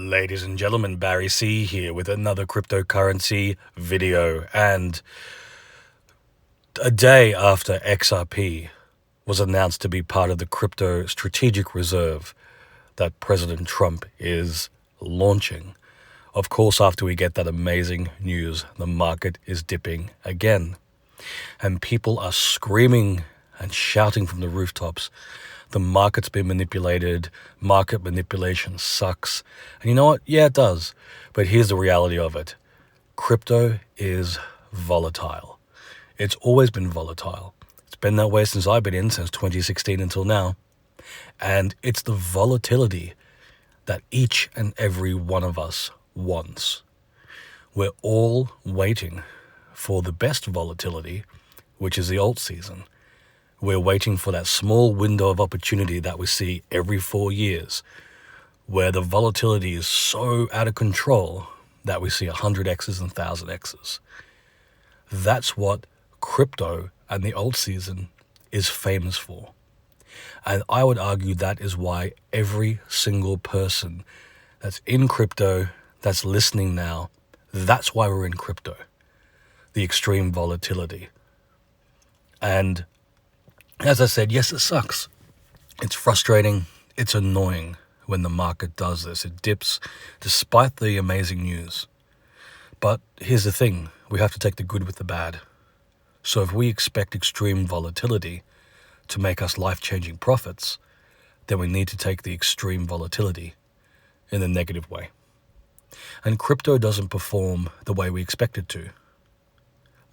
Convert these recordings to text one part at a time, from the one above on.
Ladies and gentlemen, Barry C here with another cryptocurrency video. And a day after XRP was announced to be part of the crypto strategic reserve that President Trump is launching, of course, after we get that amazing news, the market is dipping again. And people are screaming and shouting from the rooftops, the market's been manipulated, market manipulation sucks. And you know what? Yeah, it does. But here's the reality of it. Crypto is volatile. It's always been volatile. It's been that way since I've been in, since 2016 until now. And it's the volatility that each and every one of us wants. We're all waiting for the best volatility, which is the alt season. We're waiting for that small window of opportunity that we see every 4 years, where the volatility is so out of control that we see 100x's and 1000x's. That's what crypto and the alt season is famous for. And I would argue that is why every single person that's in crypto, that's listening now, that's why we're in crypto. The extreme volatility. And as I said, yes, it sucks. It's frustrating. It's annoying when the market does this. It dips despite the amazing news. But here's the thing. We have to take the good with the bad. So if we expect extreme volatility to make us life-changing profits, then we need to take the extreme volatility in a negative way. And crypto doesn't perform the way we expect it to.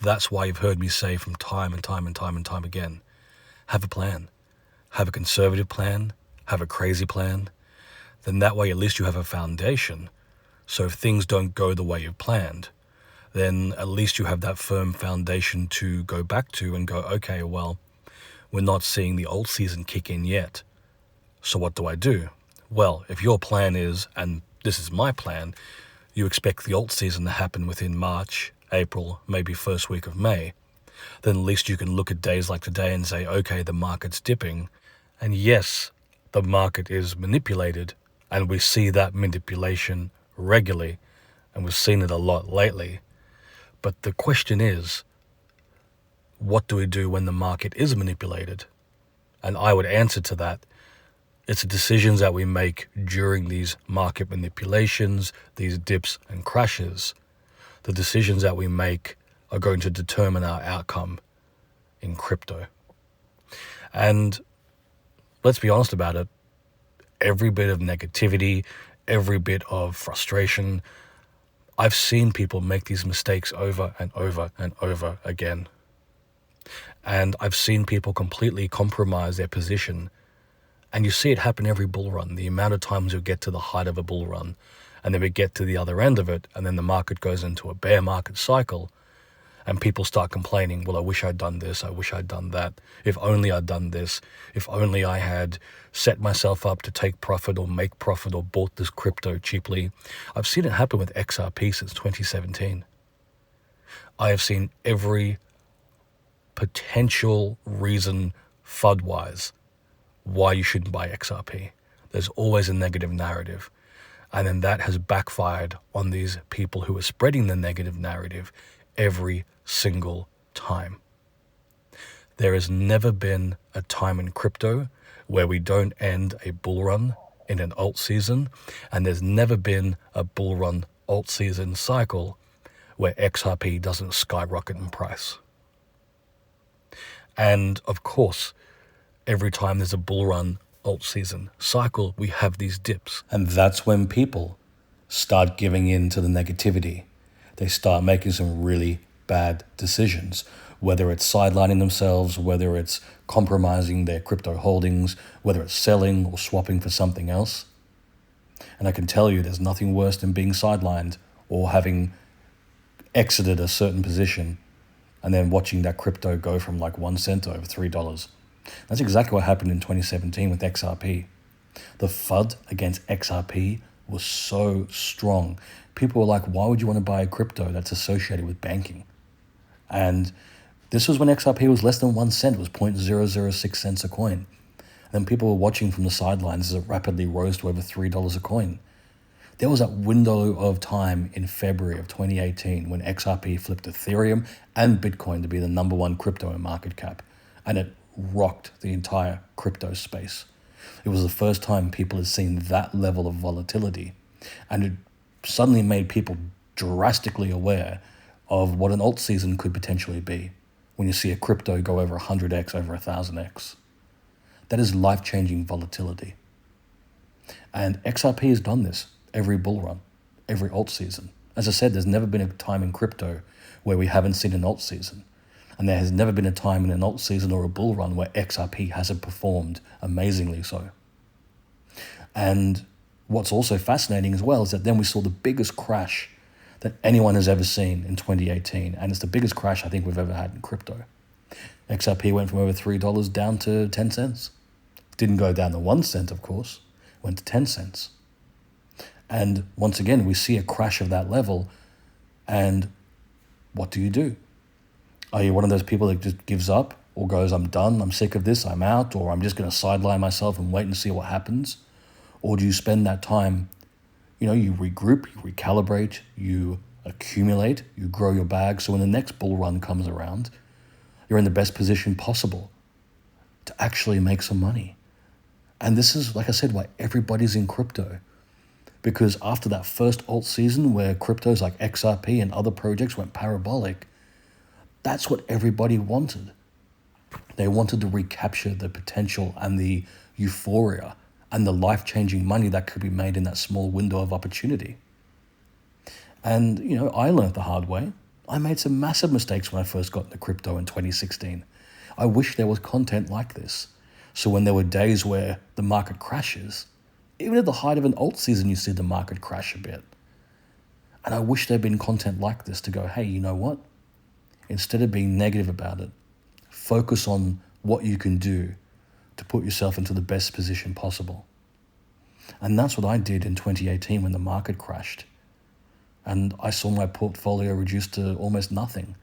That's why you've heard me say from time and time again, have a plan. Have a conservative plan. Have a crazy plan. Then that way at least you have a foundation. So if things don't go the way you've planned, then at least you have that firm foundation to go back to and go, okay, well, we're not seeing the old season kick in yet. So what do I do? Well, if your plan is, and this is my plan, you expect the alt season to happen within March, April, maybe first week of May, then at least you can look at days like today and say, okay, the market's dipping. And yes, the market is manipulated, and we see that manipulation regularly, and we've seen it a lot lately. But the question is, what do we do when the market is manipulated? And I would answer to that, it's the decisions that we make during these market manipulations, these dips and crashes. The decisions that we make are going to determine our outcome in crypto. And let's be honest about it, every bit of negativity, every bit of frustration, I've seen people make these mistakes over and over and over again. And I've seen people completely compromise their position. And you see it happen every bull run. The amount of times you'll get to the height of a bull run, and then we get to the other end of it, and then the market goes into a bear market cycle, and people start complaining, well, I wish I'd done this, I wish I'd done that. If only I'd done this. If only I had set myself up to take profit or make profit or bought this crypto cheaply. I've seen it happen with XRP since 2017. I have seen every potential reason FUD-wise why you shouldn't buy XRP. There's always a negative narrative. And then that has backfired on these people who are spreading the negative narrative every single time. There has never been a time in crypto where we don't end a bull run in an alt season, and there's never been a bull run alt season cycle where XRP doesn't skyrocket in price. And of course, every time there's a bull run alt season cycle, we have these dips. And that's when people start giving in to the negativity. They start making some really bad decisions, whether it's sidelining themselves, whether it's compromising their crypto holdings, whether it's selling or swapping for something else. And I can tell you there's nothing worse than being sidelined or having exited a certain position and then watching that crypto go from like 1 cent to over $3. That's exactly what happened in 2017 with XRP. The FUD against XRP was so strong. People were like, why would you want to buy a crypto that's associated with banking? And this was when XRP was less than 1 cent. It was 0.006 cents a coin. And then people were watching from the sidelines as it rapidly rose to over $3 a coin. There was that window of time in February of 2018 when XRP flipped Ethereum and Bitcoin to be the number one crypto in market cap, and it rocked the entire crypto space. It was the first time people had seen that level of volatility, and it suddenly made people drastically aware of what an alt season could potentially be when you see a crypto go over 100x, over 1000x. That is life-changing volatility. And XRP has done this every bull run, every alt season. As I said, there's never been a time in crypto where we haven't seen an alt season. And there has never been a time in an alt season or a bull run where XRP hasn't performed amazingly so. And what's also fascinating as well is that then we saw the biggest crash that anyone has ever seen in 2018. And it's the biggest crash I think we've ever had in crypto. XRP went from over $3 down to 10 cents. Didn't go down to 1 cent, of course. Went to 10 cents. And once again, we see a crash of that level. And what do? Are you one of those people that just gives up or goes, I'm done, I'm sick of this, I'm out, or I'm just going to sideline myself and wait and see what happens? Or do you spend that time, you regroup, you recalibrate, you accumulate, you grow your bag, so when the next bull run comes around, you're in the best position possible to actually make some money. And this is, like I said, why everybody's in crypto. Because after that first alt season where cryptos like XRP and other projects went parabolic, that's what everybody wanted. They wanted to recapture the potential and the euphoria and the life-changing money that could be made in that small window of opportunity. And, I learned the hard way. I made some massive mistakes when I first got into crypto in 2016. I wish there was content like this. So when there were days where the market crashes, even at the height of an alt season, you see the market crash a bit. And I wish there'd been content like this to go, hey, you know what? Instead of being negative about it, focus on what you can do to put yourself into the best position possible. And that's what I did in 2018 when the market crashed. And I saw my portfolio reduced to almost nothing.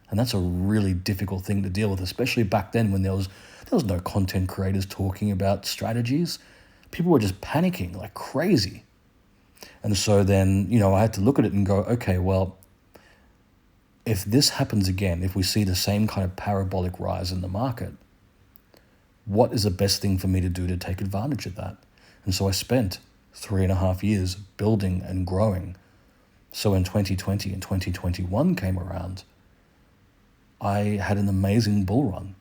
And that's a really difficult thing to deal with, especially back then when there was no content creators talking about strategies. People were just panicking like crazy. And so then, I had to look at it and go, okay, well, if this happens again, if we see the same kind of parabolic rise in the market, what is the best thing for me to do to take advantage of that? And so I spent 3.5 years building and growing. So when 2020 and 2021 came around, I had an amazing bull run.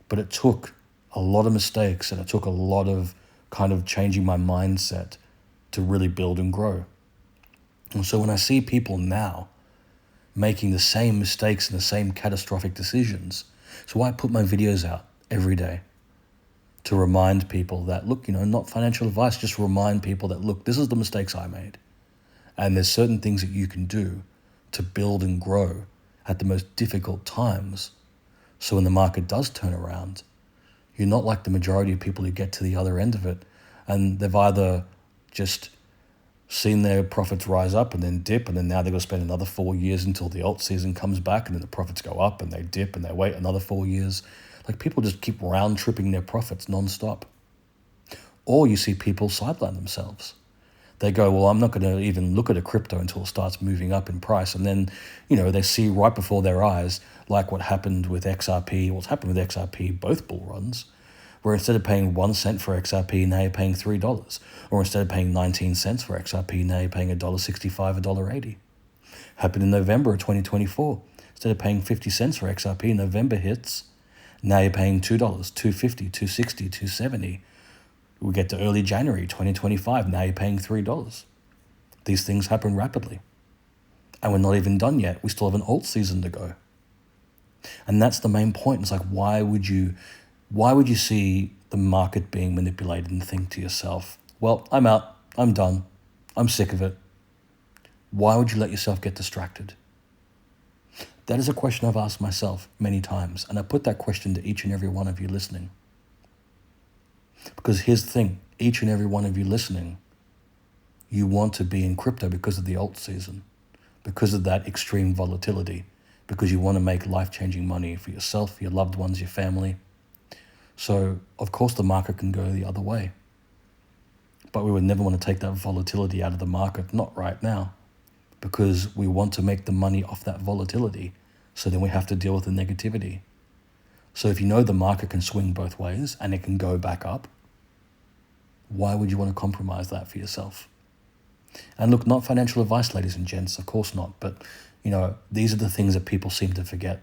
But it took a lot of mistakes and it took a lot of kind of changing my mindset to really build and grow. And so when I see people now making the same mistakes and the same catastrophic decisions, so I put my videos out every day to remind people that, look, not financial advice, just remind people that, look, this is the mistakes I made. And there's certain things that you can do to build and grow at the most difficult times. So when the market does turn around, you're not like the majority of people who get to the other end of it and they've either just seen their profits rise up and then dip, and then now they've got to spend another 4 years until the alt season comes back, and then the profits go up and they dip and they wait another 4 years. Like, people just keep round tripping their profits nonstop. Or you see people sideline themselves. They go, well, I'm not going to even look at a crypto until it starts moving up in price. And then, they see right before their eyes, like what happened with XRP, what's happened with XRP, both bull runs, where instead of paying 1 cent for XRP, now you're paying $3. Or instead of paying 19 cents for XRP, now you're paying $1.65, $1.80. Happened in November of 2024. Instead of paying 50 cents for XRP, November hits, now you're paying $2, $2.50, $2.60, $2.70. We get to early January 2025, now you're paying $3. These things happen rapidly. And we're not even done yet. We still have an alt season to go. And that's the main point. It's like, why would you see the market being manipulated and think to yourself, well, I'm out, I'm done, I'm sick of it? Why would you let yourself get distracted? That is a question I've asked myself many times, and I put that question to each and every one of you listening. Because here's the thing, each and every one of you listening, you want to be in crypto because of the alt season, because of that extreme volatility, because you want to make life-changing money for yourself, your loved ones, your family. So, of course, the market can go the other way. But we would never want to take that volatility out of the market, not right now, because we want to make the money off that volatility. So then we have to deal with the negativity. So if you know the market can swing both ways and it can go back up, why would you want to compromise that for yourself? And look, not financial advice, ladies and gents, of course not. But, these are the things that people seem to forget.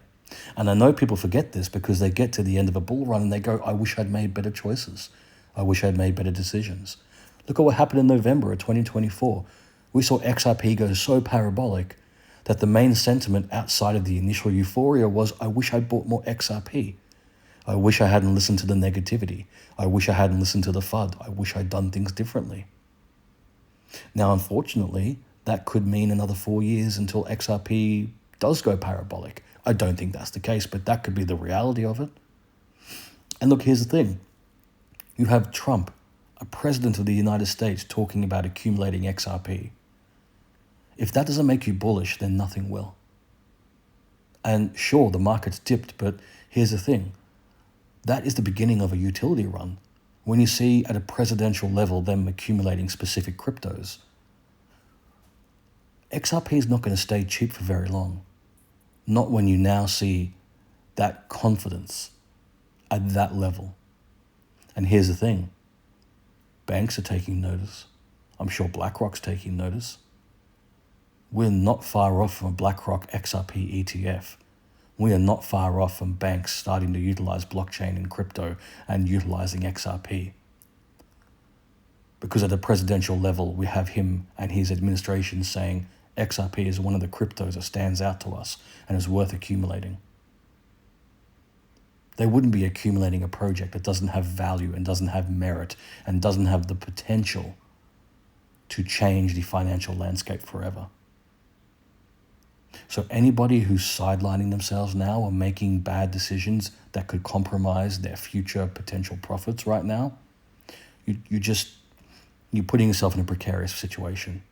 And I know people forget this because they get to the end of a bull run and they go, I wish I'd made better choices. I wish I'd made better decisions. Look at what happened in November of 2024. We saw XRP go so parabolic that the main sentiment outside of the initial euphoria was, I wish I'd bought more XRP. I wish I hadn't listened to the negativity. I wish I hadn't listened to the FUD. I wish I'd done things differently. Now, unfortunately, that could mean another 4 years until XRP does go parabolic. I don't think that's the case, but that could be the reality of it. And look, here's the thing. You have Trump, a president of the United States, talking about accumulating XRP. If that doesn't make you bullish, then nothing will. And sure, the market's dipped, but here's the thing. That is the beginning of a utility run. When you see at a presidential level them accumulating specific cryptos, XRP is not going to stay cheap for very long. Not when you now see that confidence at that level. And here's the thing. Banks are taking notice. I'm sure BlackRock's taking notice. We're not far off from a BlackRock XRP ETF. We are not far off from banks starting to utilize blockchain and crypto and utilizing XRP. Because at a presidential level, we have him and his administration saying XRP is one of the cryptos that stands out to us and is worth accumulating. They wouldn't be accumulating a project that doesn't have value and doesn't have merit and doesn't have the potential to change the financial landscape forever. So anybody who's sidelining themselves now or making bad decisions that could compromise their future potential profits right now, you're putting yourself in a precarious situation.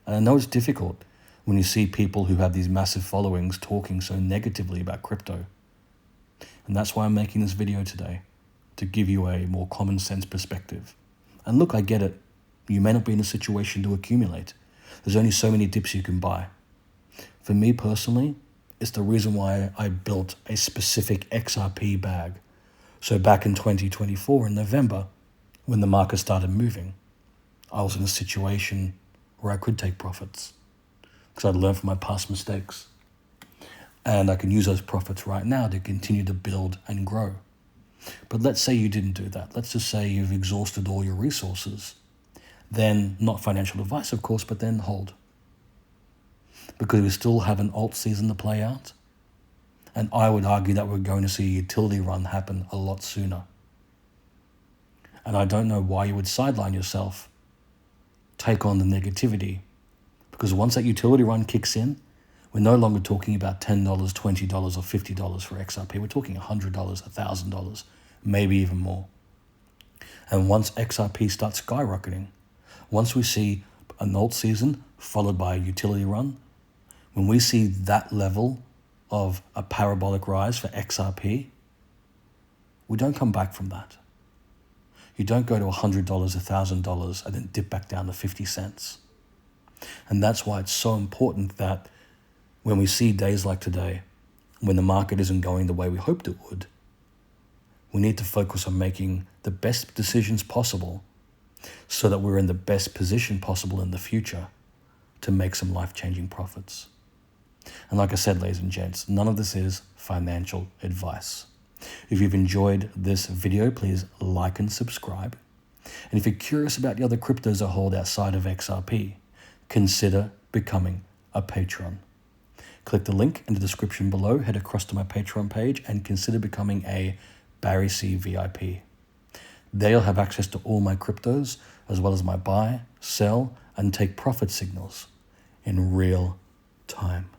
And I know it's difficult when you see people who have these massive followings talking so negatively about crypto. And that's why I'm making this video today, to give you a more common sense perspective. And look, I get it. You may not be in a situation to accumulate. There's only so many dips you can buy. For me personally, it's the reason why I built a specific XRP bag. So back in 2024 in November, when the market started moving, I was in a situation where I could take profits because I'd learned from my past mistakes. And I can use those profits right now to continue to build and grow. But let's say you didn't do that. Let's just say you've exhausted all your resources. Then, not financial advice, of course, but then hold. Because we still have an alt season to play out. And I would argue that we're going to see a utility run happen a lot sooner. And I don't know why you would sideline yourself, take on the negativity. Because once that utility run kicks in, we're no longer talking about $10, $20, or $50 for XRP. We're talking $100, $1,000, maybe even more. And once XRP starts skyrocketing, once we see an alt season followed by a utility run, when we see that level of a parabolic rise for XRP, we don't come back from that. You don't go to $100, $1,000, and then dip back down to 50 cents. And that's why it's so important that when we see days like today, when the market isn't going the way we hoped it would, we need to focus on making the best decisions possible so that we're in the best position possible in the future to make some life-changing profits. And like I said, ladies and gents, none of this is financial advice. If you've enjoyed this video, please like and subscribe. And if you're curious about the other cryptos I hold outside of XRP, consider becoming a patron. Click the link in the description below, head across to my Patreon page, and consider becoming a Barry C VIP. There you'll have access to all my cryptos, as well as my buy, sell, and take profit signals in real time.